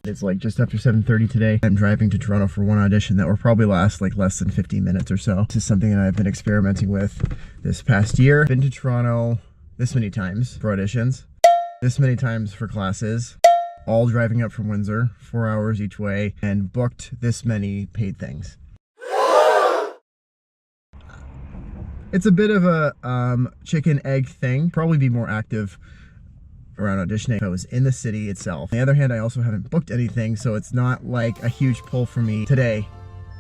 It's like just after 7:30 today. I'm driving to Toronto for one audition that will probably last like less than 15 minutes or so. This is something that I've been experimenting with this past year. Been to Toronto this many times for auditions, this many times for classes, all driving up from Windsor, 4 hours each way, and booked this many paid things. It's a bit of a chicken egg thing. Probably be more active around auditioning if I was in the city itself. On the other hand, I also haven't booked anything, so it's not like a huge pull for me. Today,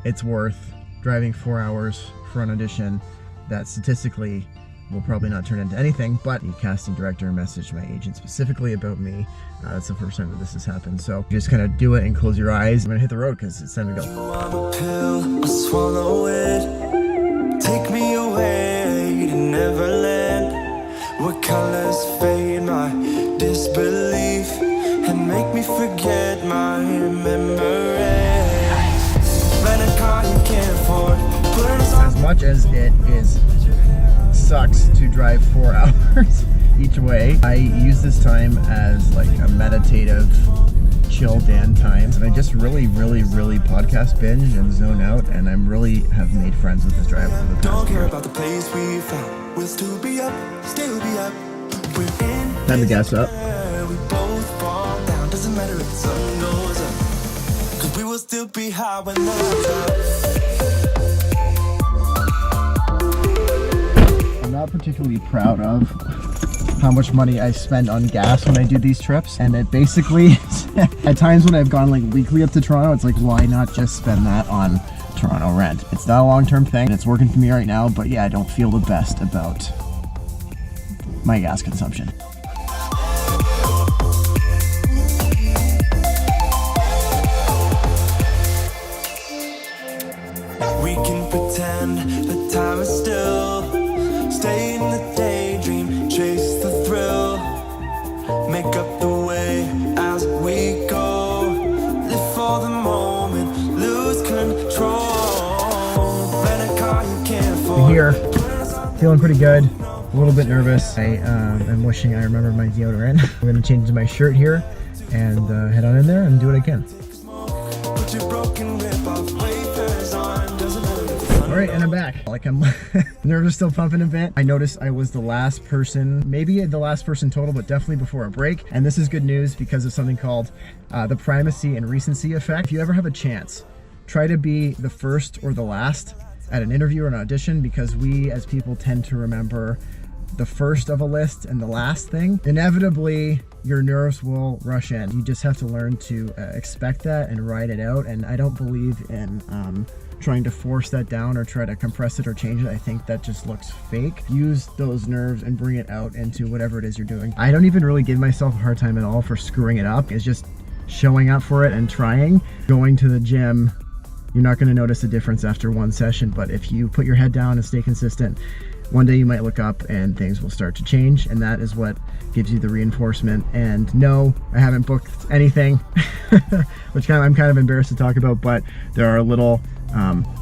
it's worth driving 4 hours for an audition that statistically will probably not turn into anything, but the casting director messaged my agent specifically about me. That's the first time that this has happened, so just kind of do it and close your eyes. I'm gonna hit the road because it's time to go. I'm a pill, I swallow it. Take me away to Neverland, where colors fade my disbelief and make me forget my memories. Rent a car you can't afford. As much as it sucks to drive 4 hours each way, I use this time as like a meditative, chill Dan time, and I just really podcast binge and zone out, and I'm really have made friends with this drive over the past Don't care year. about the place we found. We'll still be up. We're in Time to gas up. we both fall down. Doesn't matter if the sun goes up, 'cause we will still be high when the lights up. I'm not particularly proud of how much money I spend on gas when I do these trips, and it basically at times when I've gone like weekly up to Toronto, it's like, why not just spend that on Toronto rent? It's not a long-term thing, and it's working for me right now, but yeah, I don't feel the best about my gas consumption. We can pretend that time is still. Stay in the daydream, chase the thrill. Make up the way as we go. Live for the moment, lose control. Rent a car you can't afford. Here, feeling pretty good. A little bit nervous. I'm wishing I remembered my deodorant. I'm gonna change into my shirt here and head on in there and do it again. Put your broken whip off, wafers on. Doesn't matter if the sun All right, and I'm back. Like, I'm nerves are still pumping a bit. I noticed I was the last person, maybe the last person total, but definitely before a break. And this is good news because of something called the primacy and recency effect. If you ever have a chance, try to be the first or the last at an interview or an audition, because we as people tend to remember the first of a list and the last thing. Inevitably, your nerves will rush in. You just have to learn to expect that and ride it out. And I don't believe in trying to force that down or try to compress it or change it. I think that just looks fake. Use those nerves and bring it out into whatever it is you're doing. I don't even really give myself a hard time at all for screwing it up. It's just showing up for it and trying. Going to the gym, you're not going to notice a difference after one session, but if you put your head down and stay consistent, one day you might look up and things will start to change, and that is what gives you the reinforcement. And no, I haven't booked anything, which I'm kind of embarrassed to talk about, but there are little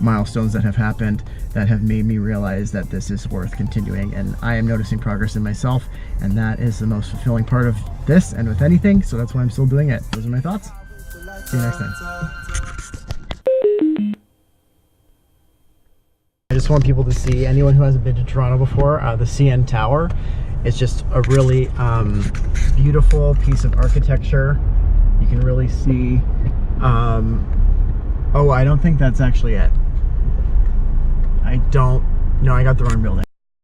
milestones that have happened that have made me realize that this is worth continuing, and I am noticing progress in myself, and that is the most fulfilling part of this and with anything, so that's why I'm still doing it. Those are my thoughts. See you next time. I just want people to see, anyone who hasn't been to Toronto before, the CN Tower. It's just a really beautiful piece of architecture. You can really see, oh, I don't think that's actually it. No, I got the wrong building.